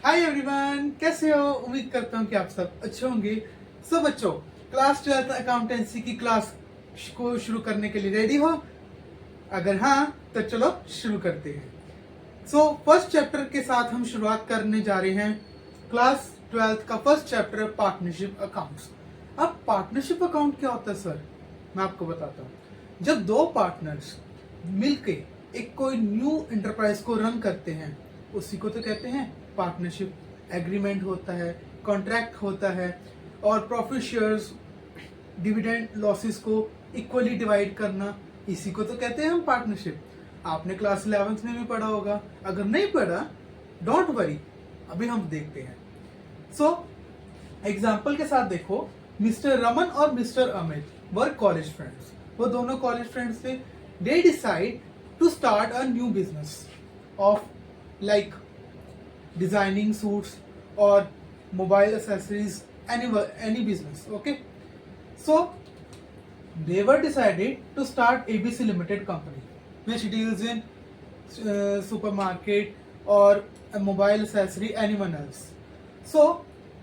Hi everyone, कैसे हो? उम्मीद करता हूँ कि आप सब अच्छे होंगे। सो बच्चों, क्लास 12 अकाउंटेंसी की क्लास को शुरू करने के लिए रेडी हो? अगर हाँ तो चलो शुरू करते हैं। सो फर्स्ट चैप्टर के साथ हम शुरुआत करने जा रहे हैं। क्लास 12 का फर्स्ट चैप्टर पार्टनरशिप अकाउंट्स। अब पार्टनरशिप अकाउंट क्या होता है सर? मैं आपको बताता हूँ। जब दो पार्टनर्स मिलके एक कोई न्यू एंटरप्राइज को रन करते हैं, उसी को तो कहते हैं पार्टनरशिप। एग्रीमेंट होता है, कॉन्ट्रैक्ट होता है, और प्रॉफिट शेयर्स, डिविडेंड लॉसेस को इक्वली डिवाइड करना, इसी को तो कहते हैं हम पार्टनरशिप। आपने क्लास 11th में भी पढ़ा होगा। अगर नहीं पढ़ा, डोंट वरी, अभी हम देखते हैं। सो एग्जाम्पल के साथ देखो, मिस्टर रमन और mister Amit were college friends. वो दोनों कॉलेज फ्रेंड्स थे। They decide to start a new business of like designing suits or mobile accessories, any business. Okay, so they were decided to start ABC Limited company, which deals in supermarket or a mobile accessory, anyone else. So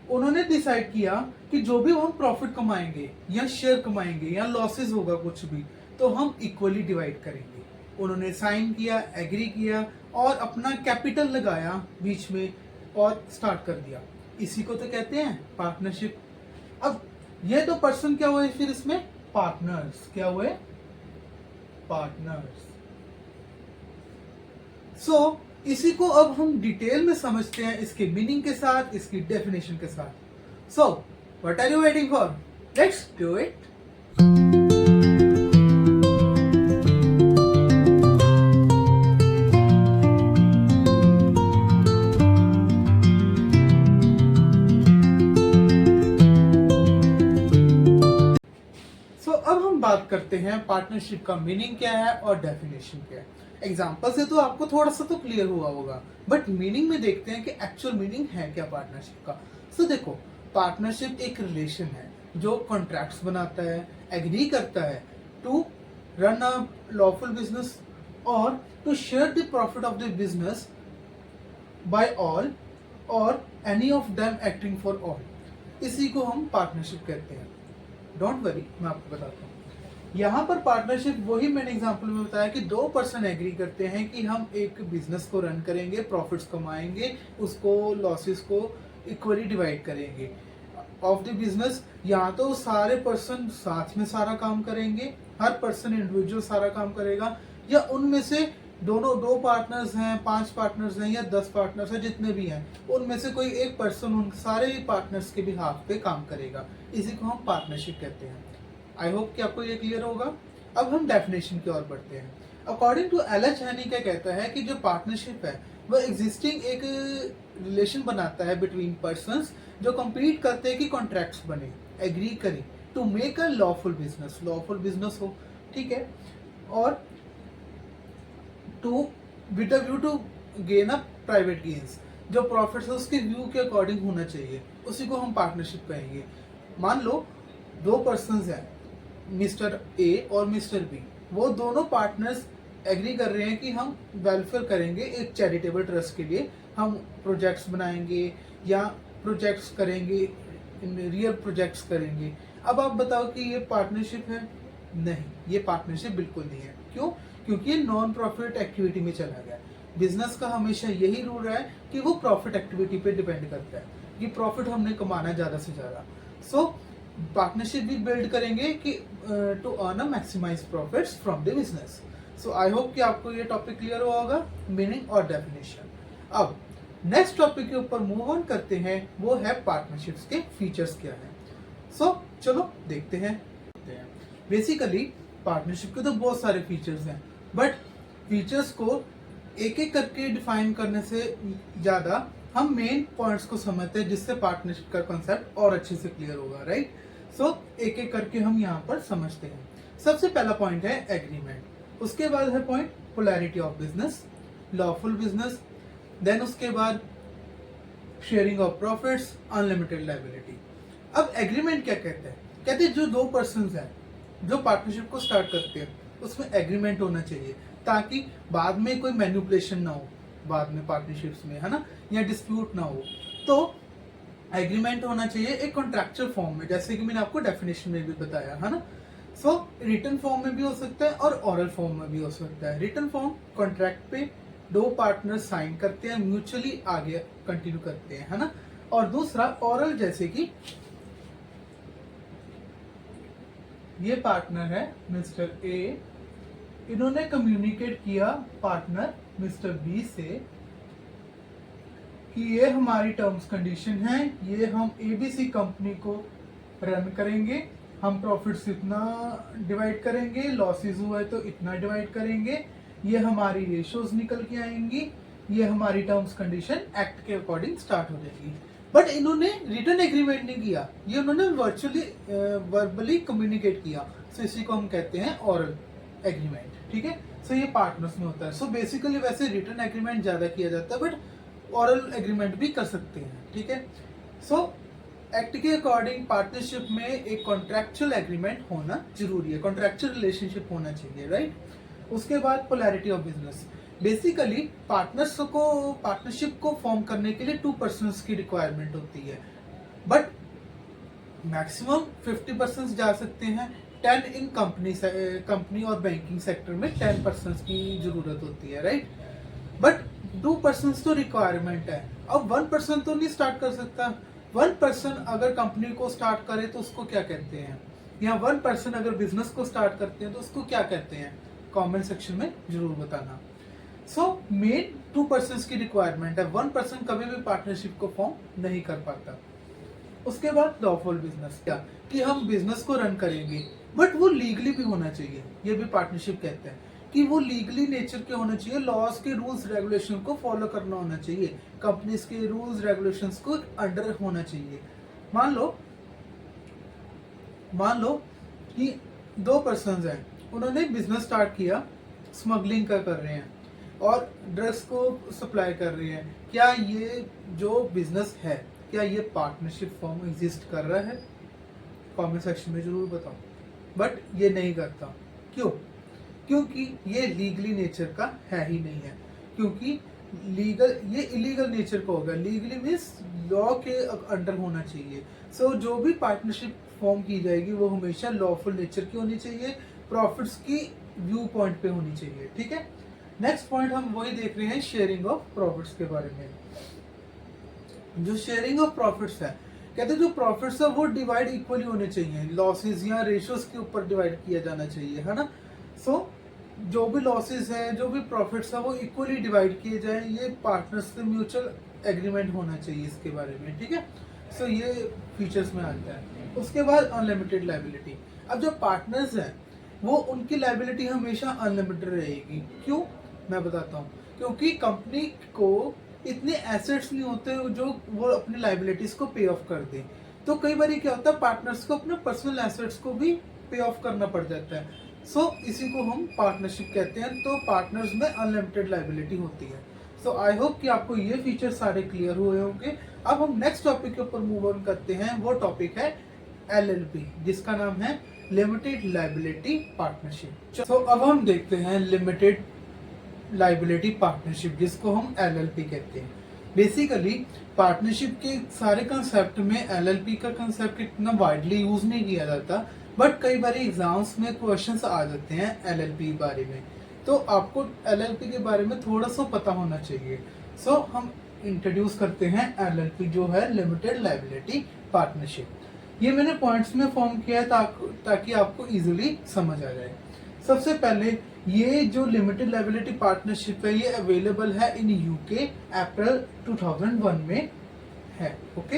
उन्होंने decide किया कि जो भी हम profit कमाएंगे या share कमाएंगे या लॉसेस होगा कुछ भी, तो हम इक्वली डिवाइड करेंगे। उन्होंने साइन किया, एग्री किया और अपना कैपिटल लगाया बीच में और स्टार्ट कर दिया। इसी को तो कहते हैं पार्टनरशिप। अब ये दो पर्सन क्या हुए फिर इसमें? पार्टनर्स। क्या हुए? पार्टनर्स। सो इसी को अब हम डिटेल में समझते हैं, इसके मीनिंग के साथ, इसकी डेफिनेशन के साथ। So what are you waiting for? Let's do it. अब हम बात करते हैं पार्टनरशिप का मीनिंग क्या है और डेफिनेशन क्या है। एग्जांपल से तो आपको थोड़ा सा तो क्लियर हुआ होगा, बट मीनिंग में देखते हैं कि एक्चुअल मीनिंग है क्या पार्टनरशिप का। सो देखो, पार्टनरशिप एक रिलेशन है जो कॉन्ट्रैक्ट्स बनाता है, एग्री करता है to run a lawful business और to share the profit of the business by all और any of them acting for all. इसी को हम पार्टनरशिप कहते हैं। डोंट वरी, मैं आपको बताता हूँ। यहाँ पर पार्टनरशिप वही मैंने एग्जांपल में बताया कि दो पर्सन एग्री करते हैं कि हम एक बिजनेस को रन करेंगे, प्रॉफिट्स कमाएंगे, उसको लॉसेस को इक्वली डिवाइड करेंगे ऑफ द बिजनेस। यहाँ तो सारे पर्सन साथ में सारा काम करेंगे, हर पर्सन इंडिविजुअल सारा काम करेगा, या उनमें से दोनों दो पार्टनर्स हैं, 5 पार्टनर्स हैं या 10 पार्टनर्स हैं, जितने भी हैं उनमें से कोई एक पर्सन उन सारे पार्टनर्स के बिहाफ पे काम करेगा। इसी को हम पार्टनरशिप कहते हैं। आई होप कि आपको ये क्लियर होगा। अब हम डेफिनेशन की ओर बढ़ते हैं। According to L H. हैनी क्या कहता है कि जो पार्टनरशिप है वह एग्जिस्टिंग एक रिलेशन बनाता है बिटवीन पर्संस जो कंपीट करते हैं कि कॉन्ट्रैक्ट्स बने, एग्री करें to make a lawful business. Lawful business हो, ठीक है, और to with a view to gain a private gains. जो प्रॉफिट्स है उसके व्यू के अकॉर्डिंग होना चाहिए, उसी को हम पार्टनरशिप कहेंगे। मान लो दो पर्संस हैं, मिस्टर ए और मिस्टर बी। वो दोनों पार्टनर्स एग्री कर रहे हैं कि हम वेलफेयर करेंगे एक चैरिटेबल ट्रस्ट के लिए, हम प्रोजेक्ट्स बनाएंगे या प्रोजेक्ट्स करेंगे, रियल प्रोजेक्ट्स करेंगे। अब आप बताओ कि ये पार्टनरशिप है? नहीं, ये पार्टनरशिप बिल्कुल नहीं है। क्यों? क्योंकि ये नॉन प्रॉफिट एक्टिविटी में चला गया। बिजनेस का हमेशा यही रूल रहा है कि वो प्रॉफिट एक्टिविटी पे डिपेंड करता है कि प्रॉफिट हमने कमाना है ज्यादा से ज्यादा। सो पार्टनरशिप भी बिल्ड करेंगे कि to earn a maximize profits from the business. So I hope कि आपको ये टॉपिक क्लियर हुआ होगा, मीनिंग और डेफिनेशन। अब नेक्स्ट टॉपिक के ऊपर मूव ऑन करते हैं, वो है पार्टनरशिप्स के फीचर्स क्या है। सो चलो देखते हैं। बेसिकली पार्टनरशिप के तो बहुत सारे फीचर्स हैं, बट फीचर्स को एक एक करके डिफाइन करने से ज्यादा हम मेन पॉइंट्स को समझते हैं, जिससे पार्टनरशिप का कॉन्सेप्ट और अच्छे से क्लियर होगा, राइट। सो एक एक करके हम यहाँ पर समझते हैं। सबसे पहला पॉइंट है एग्रीमेंट, उसके बाद है point polarity of business, lawful business, then उसके बाद sharing of profits, unlimited liability. अब एग्रीमेंट क्या कहते हैं? कहते हैं जो दो पर्सन हैं जो पार्टनरशिप को स्टार्ट करते हैं उसमें एग्रीमेंट होना चाहिए, ताकि बाद में कोई मैनिपुलेशन ना हो। बाद में पार्टनरशिप्स में, है ना, या डिस्प्यूट ना हो। तो एग्रीमेंट होना चाहिए एक कॉन्ट्रैक्चुअल फॉर्म में, जैसे कि मैंने आपको डेफिनेशन में भी बताया, है ना। सो रिटन फॉर्म में भी हो सकता है और ओरल फॉर्म में भी हो सकता है। रिटन फॉर्म कॉन्ट्रैक्ट पे दो पार्टनर साइन करते हैं, म्यूचुअली आगे कंटिन्यू करते हैं, है ना। और दूसरा ओरल, जैसे कि ये पार्टनर है मिस्टर ए, इन्होंने कम्युनिकेट किया पार्टनर मिस्टर बी से कि ये हमारी टर्म्स कंडीशन है, ये हम एबीसी कंपनी को रन करेंगे, हम प्रॉफिट्स इतना डिवाइड करेंगे, लॉसेस हुआ है तो इतना डिवाइड करेंगे, ये हमारी रेशियोज निकल के आएंगी, ये हमारी टर्म्स कंडीशन एक्ट के अकॉर्डिंग स्टार्ट हो जाएगी। बट इन्होंने रिटन एग्रीमेंट नहीं किया, ये उन्होंने वर्बली कम्युनिकेट किया। सो इसी को हम कहते हैं ओरल एग्रीमेंट, ठीक है। सो ये पार्टनर्स में होता है। सो बेसिकली वैसे रिटन एग्रीमेंट ज्यादा किया जाता है, बट ओरल एग्रीमेंट भी कर सकते हैं, ठीक है। सो एक्ट के अकॉर्डिंग पार्टनरशिप में एक कॉन्ट्रैक्चुअल एग्रीमेंट होना जरूरी है, कॉन्ट्रैक्चुअल रिलेशनशिप होना चाहिए, राइट। उसके बाद polarity of business. Basically partnership को फॉर्म करने के लिए 2 पर्सन्स की रिक्वायरमेंट होती है, बट मैक्सिमम 50% जा सकते हैं। 10 इन कंपनी और बैंकिंग सेक्टर में 10 पर्सन्स की जरूरत होती है, राइट। बट 2 पर्सन्स तो रिक्वायरमेंट है। अब 1 पर्सन तो नहीं स्टार्ट कर सकता। 1 पर्सन अगर कंपनी को स्टार्ट करे तो उसको क्या कहते हैं, या 1 पर्सन अगर बिजनेस को स्टार्ट करते हैं तो उसको क्या कहते हैं, कमेंट सेक्शन में जरूर बताना। सो मेन 2 पर्सन्स की रिक्वायरमेंट है, 1 पर्सन कभी भी पार्टनरशिप को फॉर्म नहीं कर पाता। उसके बाद लॉफुल बिजनेस, क्या कि हम बिजनेस को रन करेंगे, बट वो लीगली भी होना चाहिए। ये भी पार्टनरशिप कहते हैं कि वो लीगली नेचर के होना चाहिए, लॉज के रूल्स रेगुलेशन को फॉलो करना होना चाहिए, कंपनीज के रूल्स रेगुलेशंस को अंडर होना चाहिए। मान लो कि 2 पर्सन्स हैं, उन्होंने बिजनेस स्टार्ट किया, स्मगलिंग का कर रहे हैं और ड्रग्स को सप्लाई कर रहे हैं। क्या ये जो बिजनेस है, क्या ये पार्टनरशिप फॉर्म एग्जिस्ट कर रहा है? कमेंट सेक्शन में जरूर बताओ। बट ये नहीं करता, क्यों? क्योंकि ये लीगली नेचर का है ही नहीं है, क्योंकि ये इलीगल नेचर का होगा। लीगली मीन्स लॉ के अंडर होना चाहिए। सो जो भी पार्टनरशिप फॉर्म की जाएगी वो हमेशा लॉफुल नेचर की होनी चाहिए, प्रॉफिट्स की व्यू पॉइंट पे होनी चाहिए, ठीक है। नेक्स्ट पॉइंट हम वही देख रहे हैं, शेयरिंग ऑफ प्रॉफिट्स के बारे में। जो शेयरिंग ऑफ प्रॉफिट्स है, कहते हैं जो प्रॉफिट्स है वो डिवाइड इक्वली होने चाहिए, लॉसेस या रेशियोज के ऊपर डिवाइड किया जाना चाहिए, है ना। सो जो भी लॉसेस हैं, जो भी प्रॉफिट्स है वो इक्वली डिवाइड किए जाए, ये पार्टनर्स से म्यूचुअल एग्रीमेंट होना चाहिए इसके बारे में, ठीक है। सो ये फीचर्स में आता है। उसके बाद अनलिमिटेड लायबिलिटी। अब जो पार्टनर्स हैं वो उनकी लायबिलिटी हमेशा अनलिमिटेड रहेगी। क्यों? मैं बताता हूँ। क्योंकि कंपनी को इतने एसेट्स नहीं होते जो वो अपनी लायबिलिटीज को पे ऑफ कर दे। तो कई बार क्या होता है, पार्टनर्स को अपने पर्सनल एसेट्स को भी पे ऑफ करना पड़ जाता है। सो इसी को हम पार्टनरशिप कहते हैं। तो पार्टनर्स में अनलिमिटेड लायबिलिटी होती है। सो आई होप कि आपको ये फीचर सारे क्लियर हुए होंगे। अब हम नेक्स्ट टॉपिक के ऊपर मूव ऑन करते हैं। वो टॉपिक है एलएलपी, जिसका नाम है लिमिटेड लायबिलिटी पार्टनरशिप। सो अब हम देखते हैं लिमिटेड लायबिलिटी पार्टनरशिप, जिसको हम एलएलपी कहते हैं। बेसिकली पार्टनरशिप के सारे कंसेप्ट में एलएलपी का कंसेप्ट इतना वाइडली यूज नहीं किया जाता, बट कई बार एग्जाम्स में क्वेश्चंस आ जाते हैं एलएलपी बारे में। तो आपको एलएलपी के बारे में थोड़ा सा पता होना चाहिए। सो हम इंट्रोड्यूस करते हैं एलएलपी, जो है लिमिटेड लायबिलिटी पार्टनरशिप। ये मैंने पॉइंट्स में फॉर्म किया है ताकि आपको इजीली समझ आ जाए। सबसे पहले ये जो लिमिटेड लायबिलिटी पार्टनरशिप है ये अवेलेबल है इन यूके अप्रैल 2001 में है, ओके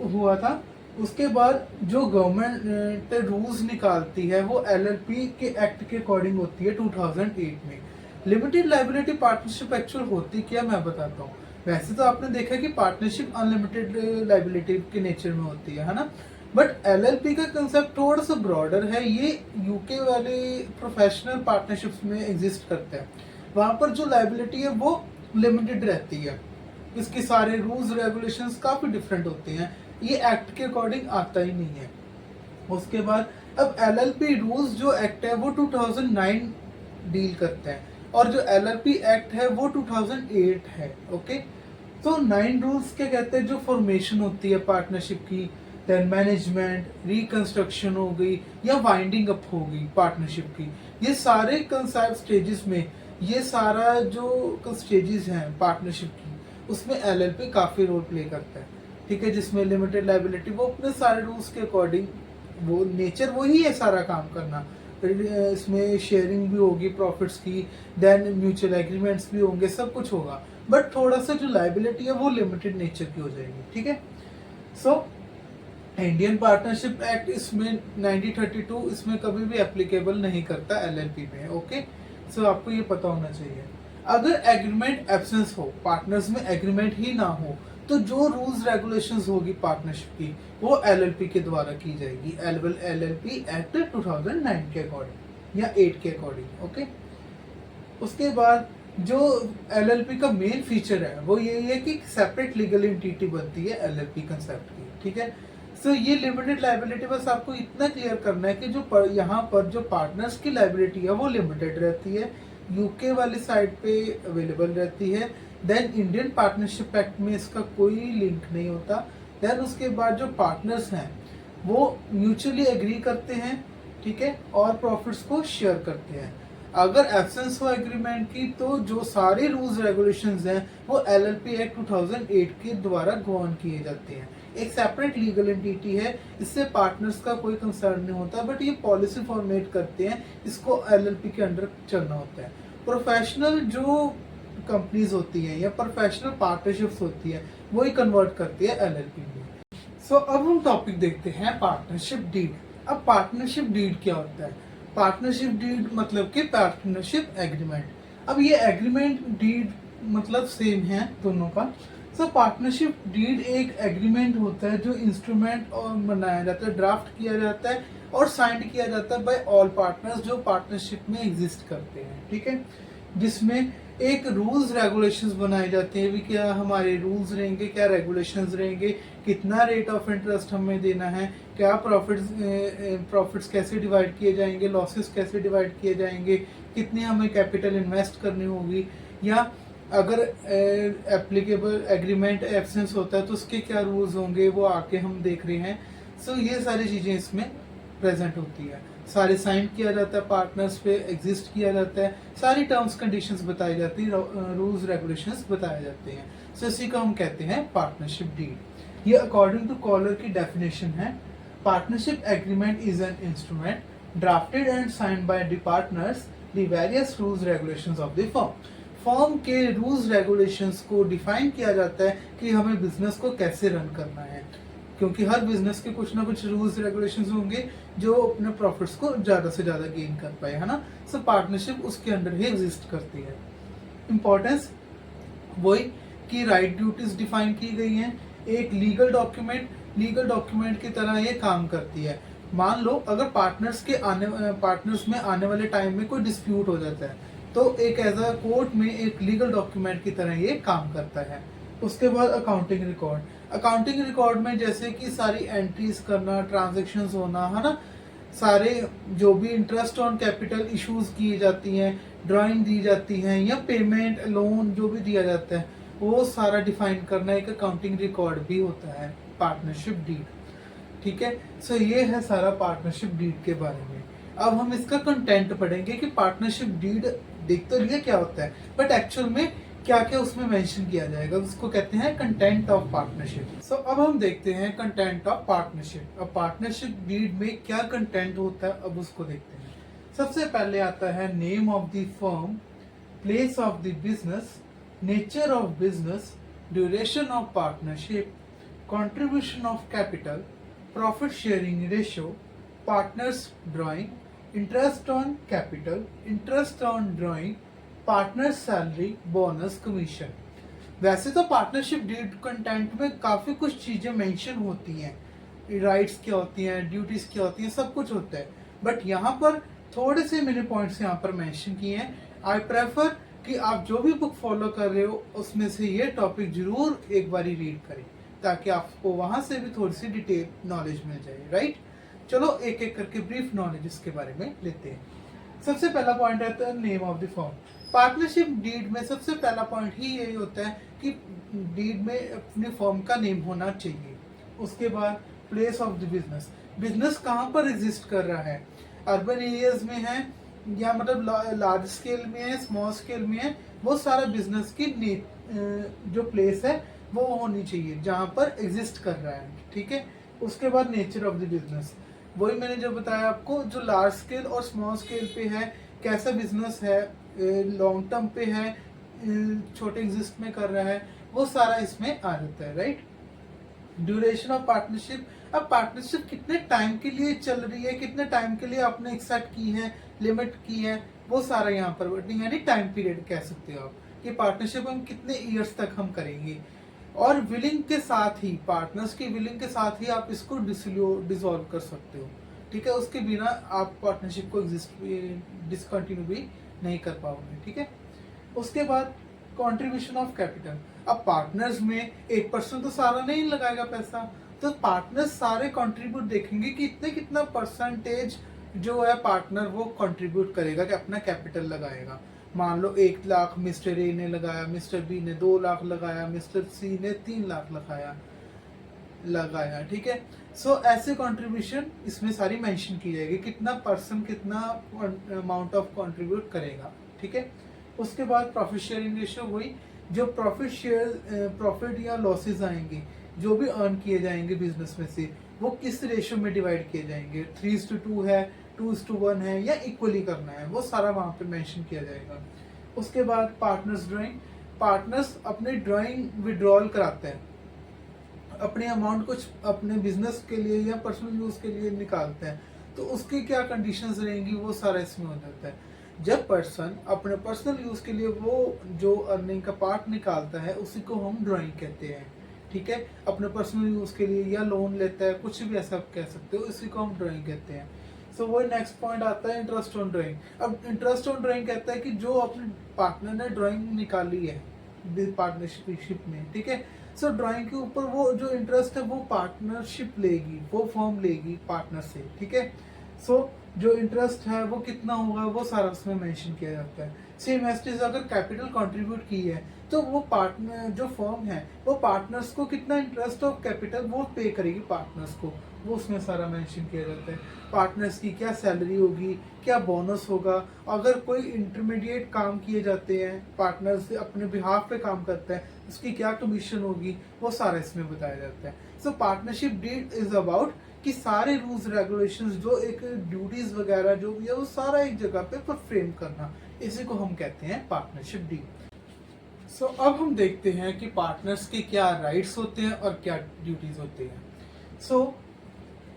हुआ था। उसके बाद जो गवर्नमेंट रूल्स निकालती है वो एलएलपी के एक्ट के अकॉर्डिंग होती है 2008 में। लिमिटेड लायबिलिटी पार्टनरशिप एक्चुअल होती क्या, मैं बताता हूँ। वैसे तो आपने देखा कि पार्टनरशिप अनलिमिटेड लायबिलिटी के नेचर में होती है ना, बट एलएलपी का कंसेप्ट थोड़ा सा ब्रॉडर है। ये यूके वाले प्रोफेशनल पार्टनरशिप्स में एग्जिस्ट करता है। वहां पर जो लायबिलिटी है वो लिमिटेड रहती है, इसके सारे रूल्स रेगुलेशंस काफी डिफरेंट होते हैं, ये एक्ट के अकॉर्डिंग आता ही नहीं है। उसके बाद अब एलएलपी रूल्स जो एक्ट है वो 2009 डील करता है, और जो LLP एक्ट है वो 2008 है। ओके, तो 9 रूल्स क्या कहते हैं, जो फॉर्मेशन होती है पार्टनरशिप की, देन मैनेजमेंट, रिकंस्ट्रक्शन हो गई या वाइंडिंग अप हो गई पार्टनरशिप की, ये सारे कंसेप्ट स्टेजेस में, ये सारा जो स्टेजेस हैं पार्टनरशिप की, उसमें LLP काफ़ी रोल प्ले करता है। ठीक है, जिसमें लिमिटेड लाइबिलिटी वो अपने सारे रूल्स के अकॉर्डिंग, वो नेचर वही है सारा काम करना। फिर इसमें शेयरिंग भी होगी प्रॉफिट्स की, देन म्यूचुअल एग्रीमेंट्स भी होंगे, सब कुछ होगा, बट थोड़ा सा जो लाइबिलिटी है वो लिमिटेड नेचर की हो जाएगी। ठीक है, सो इंडियन पार्टनरशिप एक्ट इसमें 1932 इसमें कभी भी एप्लीकेबल नहीं करता LLP में। ओके, सो आपको ये पता होना चाहिए। अगर एग्रीमेंट एब्सेंस हो, पार्टनर्स में एग्रीमेंट ही ना हो, तो जो रूल्स रेगुलेशंस होगी पार्टनरशिप की वो LLP के द्वारा की जाएगी, LLP एक्ट 2009 के अकॉर्डिंग या 8 के अकॉर्डिंग। ओके, उसके बाद जो LLP का मेन फीचर है वो यही है कि सेपरेट लीगल एंटिटी बनती है LLP कंसेप्ट की। ठीक है, सो ये लिमिटेड लाइबिलिटी, बस आपको इतना क्लियर करना है कि जो यहाँ पर जो पार्टनर्स की लाइबिलिटी है वो लिमिटेड रहती है, यूके वाली साइड पे अवेलेबल रहती है। देन इंडियन पार्टनरशिप एक्ट में इसका कोई लिंक नहीं होता। देन उसके बाद जो पार्टनर्स हैं वो म्यूचुअली एग्री करते हैं, ठीक है, और प्रॉफिट्स को शेयर करते हैं। अगर एब्सेंस हो एग्रीमेंट की तो जो सारे रूल्स रेगुलेशंस हैं वो LLP एक्ट 2008 के द्वारा गवर्न किए जाते हैं। एक सेपरेट लीगल एंटिटी है, इससे पार्टनर्स का कोई कंसर्न नहीं होता, बट ये पॉलिसी फॉर्मेट करते हैं, इसको LLP के अंडर चलना होता है। प्रोफेशनल जो कंपनीज होती हैं या प्रोफेशनल पार्टनरशिप्स होती है वही कन्वर्ट करती है LLP में। सो अब हम टॉपिक देखते हैं पार्टनरशिप डीड। अब पार्टनरशिप डीड क्या होता है? पार्टनरशिप डीड मतलब कि पार्टनरशिप एग्रीमेंट। अब ये एग्रीमेंट डीड मतलब सेम है दोनों का। सो पार्टनरशिप डीड एक एग्रीमेंट होता है जो इंस्ट्रूमेंट और बनाया जाता है, ड्राफ्ट किया जाता है और साइन किया जाता है बाय ऑल पार्टनर्स जो पार्टनरशिप में एग्जिस्ट करते हैं। ठीक है, जिसमें एक रूल्स रेगुलेशंस बनाए जाते हैं, भी क्या हमारे रूल्स रहेंगे, क्या रेगुलेशंस रहेंगे, कितना रेट ऑफ इंटरेस्ट हमें देना है, क्या प्रॉफिट्स कैसे डिवाइड किए जाएंगे, लॉसेस कैसे डिवाइड किए जाएंगे, कितनी हमें कैपिटल इन्वेस्ट करनी होगी, या अगर एप्लीकेबल एग्रीमेंट एब्सेंस होता है तो उसके क्या रूल्स होंगे, वो आके हम देख रहे हैं। सो ये सारी चीज़ें इसमें प्रेजेंट होती है, सारे साइन किया जाता है, पार्टनर्स पे एग्जिस्ट किया जाता है, सारी टर्म्स कंडीशंस बताई जाती है, रूल्स रेगुलेशंस बताए जाते हैं। सो इसी को हम कहते हैं पार्टनरशिप डीड। ये अकॉर्डिंग टू कॉलर की डेफिनेशन है, partnership agreement is an instrument drafted and signed by the partners the various rules regulations of the firm. Firm के रूल्स रेगुलेशंस को डिफाइन किया जाता है कि हमें बिजनेस को कैसे रन करना है, क्योंकि हर बिजनेस के कुछ ना कुछ रूल्स रेगुलेशंस होंगे जो अपने प्रॉफिट्स को ज़्यादा से ज़्यादा गेन कर पाए, है ना। सो पार्टनरशिप उसके अंडर ही एग्जिस्ट करती है। इम्पोर्टेंस वही कि राइट ड्यूटीज डिफाइन की गई हैं, एक लीगल डॉक्यूमेंट की तरह ये काम करती है। मान लो अगर पार्टनर्स में आने वाले टाइम में कोई डिस्प्यूट हो जाता है तो एक एज अ कोर्ट में एक लीगल डॉक्यूमेंट की तरह ये काम करता है। उसके बाद अकाउंटिंग रिकॉर्ड में जैसे कि सारी एंट्रीज करना, ट्रांजैक्शंस होना, है ना, सारे जो भी इंटरेस्ट ऑन कैपिटल इश्यूज की जाती हैं, ड्राइंग दी जाती हैं या पेमेंट लोन जो भी दिया जाता है वो सारा डिफाइन करना एक अकाउंटिंग रिकॉर्ड भी होता है पार्टनरशिप डीड। ठीक है, सो ये है सारा पार्टनरशिप डीड के बारे में। अब हम इसका कंटेंट पढ़ेंगे कि पार्टनरशिप डीड देख तो लिया क्या होता है, बट एक्चुअल में क्या क्या उसमें मेंशन किया जाएगा, उसको कहते हैं कंटेंट ऑफ पार्टनरशिप। सो अब हम देखते हैं कंटेंट ऑफ पार्टनरशिप। अब पार्टनरशिप डीड में क्या कंटेंट होता है अब उसको देखते हैं। सबसे पहले आता है name of the firm, place of the business, nature of business, duration of partnership, contribution of capital, profit sharing ratio, partners drawing, interest on capital, interest on drawing, partner salary, bonus, commission. वैसे तो partnership deed content में काफी कुछ चीजें mention होती हैं, rights क्या होती हैं, ड्यूटीज क्या होती हैं, सब कुछ होता है, बट यहाँ पर थोड़े से मैंने पॉइंट्स यहाँ पर मेंशन किए हैं। आई प्रेफर कि आप जो भी बुक फॉलो कर रहे हो उसमें से ये टॉपिक जरूर एक बारी रीड करें ताकि आपको वहां से भी थोड़ी सी डिटेल नॉलेज मिल जाए, राइट। चलो एक एक करके ब्रीफ नॉलेज इसके बारे में लेते हैं। सबसे पहला पॉइंट आता है name of the firm. Partnership deed में सबसे पहला पॉइंट ही यही होता है कि डीड में अपनी फर्म का नेम होना चाहिए। उसके बाद place of the business, business कहाँ पर एग्जिस्ट कर रहा है, अर्बन एरियाज में है या मतलब लार्ज स्केल में है, स्मॉल स्केल में है, वो सारा बिजनेस की जो प्लेस है वो होनी चाहिए जहाँ पर एग्जिस्ट कर रहा है, ठीक है। उसके बाद नेचर ऑफ द बिजनेस, वही मैंने जो बताया आपको, जो लार्ज स्केल और स्मॉल स्केल पे है, कैसा बिजनेस है, लॉन्ग टर्म पे है, छोटे एग्जिस्ट में कर रहा है, वो सारा इसमें आ जाता है, राइट। ड्यूरेशन ऑफ पार्टनरशिप, अब पार्टनरशिप कितने टाइम के लिए चल रही है, कितने टाइम के लिए आपने एक्सेप्ट की है, लिमिट की है, वो सारा यहाँ पर वर्डिंग यानी टाइम पीरियड कह सकते हो आप कि पार्टनरशिप हम कितने ईयर्स तक हम करेंगे। और विलिंग के साथ ही, पार्टनर्स की विलिंग के साथ ही आप इसको डिसॉल्व कर सकते हो, ठीक है। उसके बिना आप पार्टनरशिप को डिसकंटिन्यू भी नहीं कर पाओगे, ठीक है। उसके बाद कंट्रीब्यूशन ऑफ कैपिटल, अब पार्टनर्स में एक पर्सन तो सारा नहीं लगाएगा पैसा, तो पार्टनर्स सारे कंट्रीब्यूट देखेंगे कि इतने कितना परसेंटेज जो है पार्टनर वो कंट्रीब्यूट करेगा कि अपना कैपिटल लगाएगा। मान लो 1 लाख मिस्टर ए ने लगाया, मिस्टर बी ने 2 लाख लगाया, मिस्टर सी ने 3 लाख लगाया, ठीक है। सो ऐसे कंट्रीब्यूशन इसमें सारी मेंशन की जाएगी, कितना पर्सन कितना अमाउंट ऑफ कंट्रीब्यूट करेगा, ठीक है। उसके बाद प्रॉफिट शेयरिंग रेशियो, वही जो प्रॉफिट या लॉसेस आएंगे जो भी अर्न किए जाएंगे बिजनेस में से, वो किस रेशियो में डिवाइड किए जाएंगे, 3:2 है, 2:1 है, या इक्वली करना है, वो सारा वहां पे मेंशन किया जाएगा। उसके बाद पार्टनर्स ड्राइंग, पार्टनर्स अपने ड्राइंग विड्रॉल कराते हैं, अपने अमाउंट कुछ अपने बिजनेस के लिए या पर्सनल यूज के लिए निकालते हैं, तो उसकी क्या कंडीशंस रहेंगी वो सारा इसमें हो जाता है। जब पर्सन अपने पर्सनल यूज के लिए वो जो अर्निंग का पार्ट निकालता है उसी को हम ड्राइंग कहते हैं, ठीक है। अपने पर्सनल यूज के लिए या लोन लेता है, कुछ भी ऐसा कह सकते हो, इसी को हम ड्राइंग कहते हैं। सो वो नेक्स्ट पॉइंट आता है इंटरेस्ट ऑन ड्राइंग। अब इंटरेस्ट ऑन ड्राइंग कहता है कि जो अपने पार्टनर ने ड्राइंग निकाली है पार्टनरशिप में, ठीक है। सो ड्राइंग के ऊपर वो जो इंटरेस्ट है वो पार्टनरशिप लेगी, वो फॉर्म लेगी पार्टनर से, ठीक है। सो जो इंटरेस्ट है वो कितना होगा वो सारा उसमें मेंशन किया जाता है। सेम एज अगर कैपिटल कंट्रीब्यूट की है तो वो पार्टनर जो फर्म है वो पार्टनर्स को कितना इंटरेस्ट ऑफ कैपिटल वो पे करेगी पार्टनर्स को, वो उसमें सारा मेंशन किया जाता है। पार्टनर्स की क्या सैलरी होगी, क्या बोनस होगा, अगर कोई इंटरमीडिएट काम किए जाते हैं, पार्टनर्स अपने बिहाफ पे काम करता है, उसकी क्या कमीशन होगी, वो सारा इसमें बताया जाता है। So partnership deed is about कि सारे रूल्स रेगुलेशंस जो एक ड्यूटीज वगैरह जो भी है वो सारा एक जगह पे फ्रेम करना, इसी को हम कहते हैं पार्टनरशिप डीड। सो अब हम देखते हैं कि पार्टनर्स के क्या राइट्स होते हैं और क्या ड्यूटीज होती हैं। सो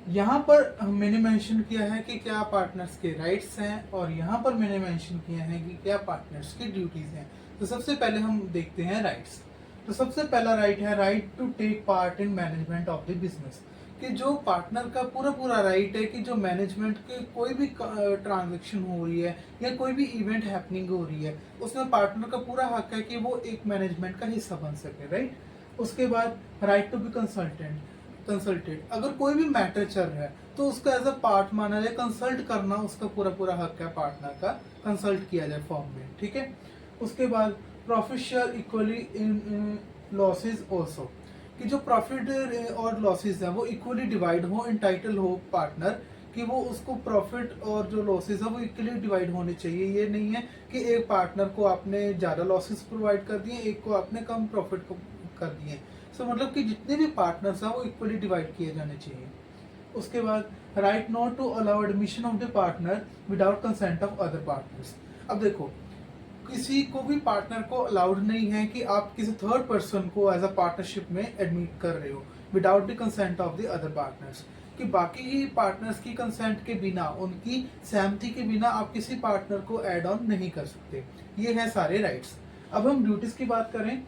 यहाँ पर मैंने मेंशन किया है कि क्या पार्टनर्स के राइट्स हैं और यहाँ पर मैंने मेंशन किया है कि क्या पार्टनर्स की ड्यूटीज हैं। तो सबसे पहले हम देखते हैं राइट्स। तो सबसे पहला राइट है right to take part in management of the business, कि जो पार्टनर का पूरा राइट है कि जो मैनेजमेंट के कोई भी ट्रांजैक्शन हो रही है या कोई भी इवेंट हैपनिंग हो रही है उसमें पार्टनर का पूरा हक है कि वो एक मैनेजमेंट का हिस्सा बन सके, राइट। उसके बाद राइट टू बी कंसल्टेड, अगर कोई भी मैटर चल रहा है तो उसको एज अ पार्ट माना जाए, कंसल्ट करना उसका पूरा हक है पार्टनर का, कंसल्ट किया जाए फॉर्म में, ठीक है। उसके बाद profit share equally in losses also, कि जो प्रॉफिट और लॉसेज है वो इक्वली डिवाइड हो, इंटाइटल हो पार्टनर कि वो उसको प्रॉफिट और जो लॉसेज है वो इक्वली डिवाइड होने चाहिए। ये नहीं है कि एक पार्टनर को आपने ज़्यादा लॉसेज प्रोवाइड कर दिए, एक को आपने कम प्रॉफिट को कर दिए। सो मतलब कि जितने भी पार्टनर्स हैं वो इक्वली डिवाइड किए जाने चाहिए। उसके बाद right not to allow admission of the partner without consent of other partners. अब देखो किसी को भी पार्टनर को अलाउड नहीं है कि आप किसी थर्ड पर्सन को एज अ पार्टनरशिप में एडमिट कर रहे हो without the consent of the other partners, कि बाकी पार्टनर्स की कंसेंट के बिना, उनकी सहमति के बिना आप किसी पार्टनर को ऐड ऑन नहीं कर सकते। ये है सारे राइट्स। अब हम ड्यूटीज की बात करें,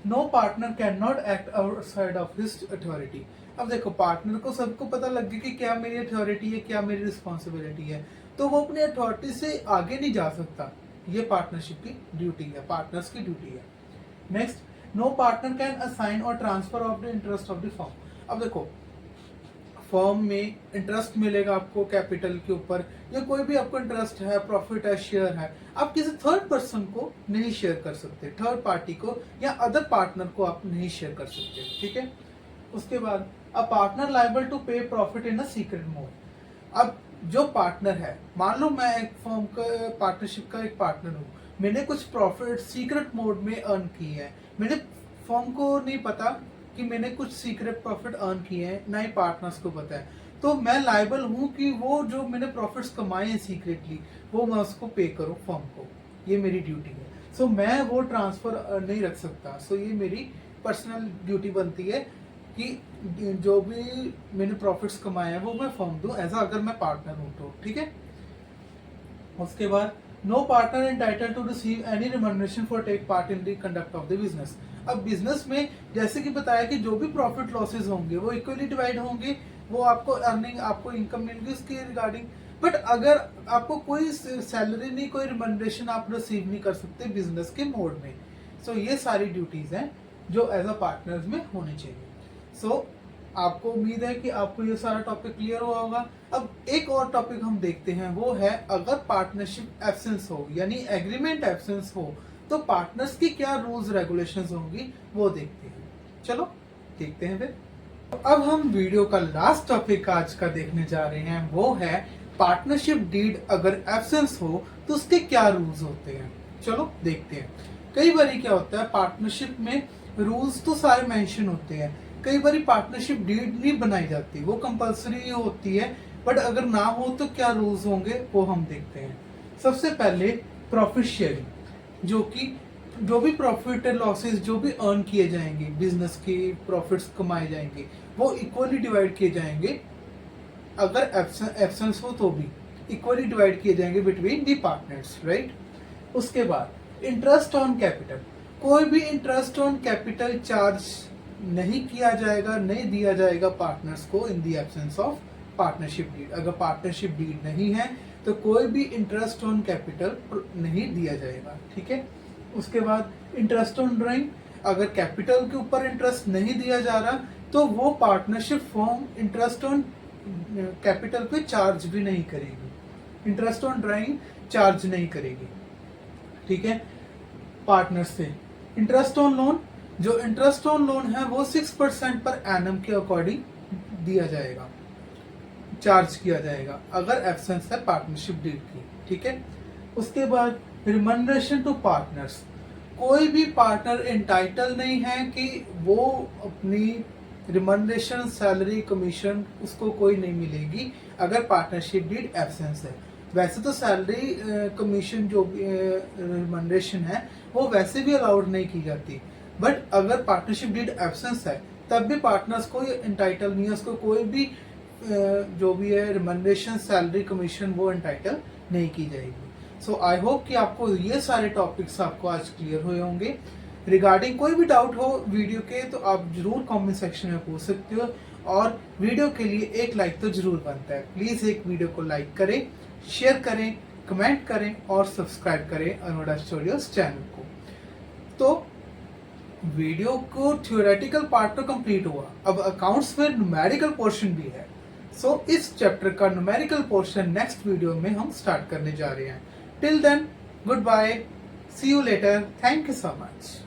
no partner can not act outside of his authority. अब देखो पार्टनर को सबको पता लग गया कि क्या मेरी अथॉरिटी है, क्या मेरी रिस्पॉन्सिबिलिटी है, तो वो अपनी अथॉरिटी से आगे नहीं जा सकता। ये पार्टनरशिप की ड्यूटी है, पार्टनर्स की ड्यूटी है। Next, no partner can assign और transfer of the interest of the firm. अब देखो फर्म में इंटरेस्ट मिलेगा आपको कैपिटल के ऊपर, या कोई भी आपको इंटरेस्ट है, प्रॉफिट है, शेयर है, आप किसी थर्ड पर्सन को नहीं शेयर कर सकते, थर्ड पार्टी को या अदर पार्टनर को आप नहीं शेयर कर सकते, ठीक है। उसके बाद अ पार्टनर लायबल टू पे profit in a secret mode. अब जो पार्टनर है, मान लो मैं एक फर्म का पार्टनरशिप का एक पार्टनर हूँ, मैंने कुछ प्रॉफिट सीक्रेट मोड में अर्न की है, मैंने फर्म को नहीं पता कि मैंने कुछ सीक्रेट प्रॉफिट अर्न किए हैं, ना ही पार्टनर्स को पता है, तो मैं लायबल हूँ कि वो जो मैंने प्रॉफिट्स कमाए हैं सीक्रेटली, वो मैं उसको पे करूँ फर्म को, ये मेरी ड्यूटी है। सो मैं वो ट्रांसफर नहीं रख सकता। सो ये मेरी पर्सनल ड्यूटी बनती है कि जो भी मैंने प्रॉफिट्स कमाए हैं वो मैं फर्म दूं, ऐसा अगर मैं पार्टनर हूं तो, ठीक है। उसके बाद no partner entitled to receive any remuneration for take part in the conduct of the business. अब बिजनेस में जैसे कि बताया कि जो भी प्रॉफिट लॉसेस होंगे वो इक्वली डिवाइड होंगे, वो आपको अर्निंग, आपको इनकम मिलेगी उसके रिगार्डिंग। बट अगर आपको कोई सैलरी नहीं, कोई रिमनरेशन आप रिसीव नहीं कर सकते बिजनेस के मोड में। सो ये सारी ड्यूटीज हैं जो एज अ पार्टनर्स में होनी चाहिए। सो आपको उम्मीद है कि आपको ये सारा टॉपिक क्लियर हुआ होगा। अब एक और टॉपिक हम देखते हैं, वो है अगर पार्टनरशिप एब्सेंस हो, यानी एग्रीमेंट एब्सेंस हो, तो पार्टनर्स की क्या रूल्स रेगुलेशंस होंगी वो देखते हैं। चलो देखते हैं फिर। अब हम वीडियो का लास्ट टॉपिक आज का देखने जा रहे हैं, वो है पार्टनरशिप डीड अगर एब्सेंस हो तो उसके क्या रूल्स होते हैं। चलो देखते हैं। कई बार क्या होता है, पार्टनरशिप में रूल्स तो सारे मेंशन होते हैं, कई बार पार्टनरशिप डीड नहीं बनाई जाती, वो कंपलसरी होती है, बट अगर ना हो तो क्या रूल्स होंगे वो हम देखते हैं। सबसे पहले प्रॉफिट शेयरिंग, जो कि जो भी प्रॉफिट लॉसेस जो भी अर्न किए जाएंगे, बिजनेस के प्रॉफिट्स कमाए जाएंगे, वो इक्वली डिवाइड किए जाएंगे, अगर एब्सेंस हो तो भी इक्वली डिवाइड किए जाएंगे बिटवीन दी पार्टनर्स, राइट। उसके बाद इंटरेस्ट ऑन कैपिटल, कोई भी इंटरेस्ट ऑन कैपिटल चार्ज नहीं किया जाएगा, नहीं दिया जाएगा पार्टनर्स को in the absence of partnership deed. अगर पार्टनरशिप डीड नहीं है तो कोई भी इंटरेस्ट ऑन कैपिटल नहीं दिया जाएगा, ठीक है। उसके बाद इंटरेस्ट ऑन ड्राइंग, अगर कैपिटल के ऊपर इंटरेस्ट नहीं दिया जा रहा तो वो partnership firm interest on capital पे चार्ज भी नहीं करेगी, इंटरेस्ट ऑन ड्राइंग चार्ज नहीं करेगी, ठीक है, पार्टनर से। इंटरेस्ट ऑन लोन, जो इंटरेस्ट ऑन लोन है वो 6% पर एनम के अकॉर्डिंग दिया जाएगा, चार्ज किया जाएगा अगर एब्सेंस है पार्टनरशिप डीड की, ठीक है। उसके बाद रिमनरेशन टू पार्टनर्स, कोई भी पार्टनर एंटाइटल नहीं है कि वो अपनी रिमनरेशन, सैलरी, कमीशन उसको कोई नहीं मिलेगी अगर पार्टनरशिप डीड एब्सेंस है। वैसे तो सैलरी, कमीशन, जो भी रिमनरेशन है वो वैसे भी अलाउड नहीं की जाती, बट अगर पार्टनरशिप डीड एब्सेंस है तब भी पार्टनर्स को एंटाइटल नहीं है, उसको कोई भी जो भी है रिमनरेशन, सैलरी, कमीशन वो एंटाइटल नहीं की जाएगी। सो आई होप कि आपको ये सारे टॉपिक्स आपको आज क्लियर हुए होंगे। रिगार्डिंग कोई भी डाउट हो वीडियो के तो आप जरूर कमेंट सेक्शन में पूछ सकते हो, और वीडियो के लिए एक लाइक तो जरूर बनता है। प्लीज एक वीडियो को लाइक करें, शेयर करें, कमेंट करें और सब्सक्राइब करें अनोडा स्टूडियोज चैनल को। तो वीडियो को थ्योरेटिकल पार्ट तो कंप्लीट हुआ, अब अकाउंट्स में न्यूमेरिकल पोर्शन भी है। सो इस चैप्टर का न्यूमेरिकल पोर्शन नेक्स्ट वीडियो में हम स्टार्ट करने जा रहे हैं। Till then, good bye, see you later, thank you so much.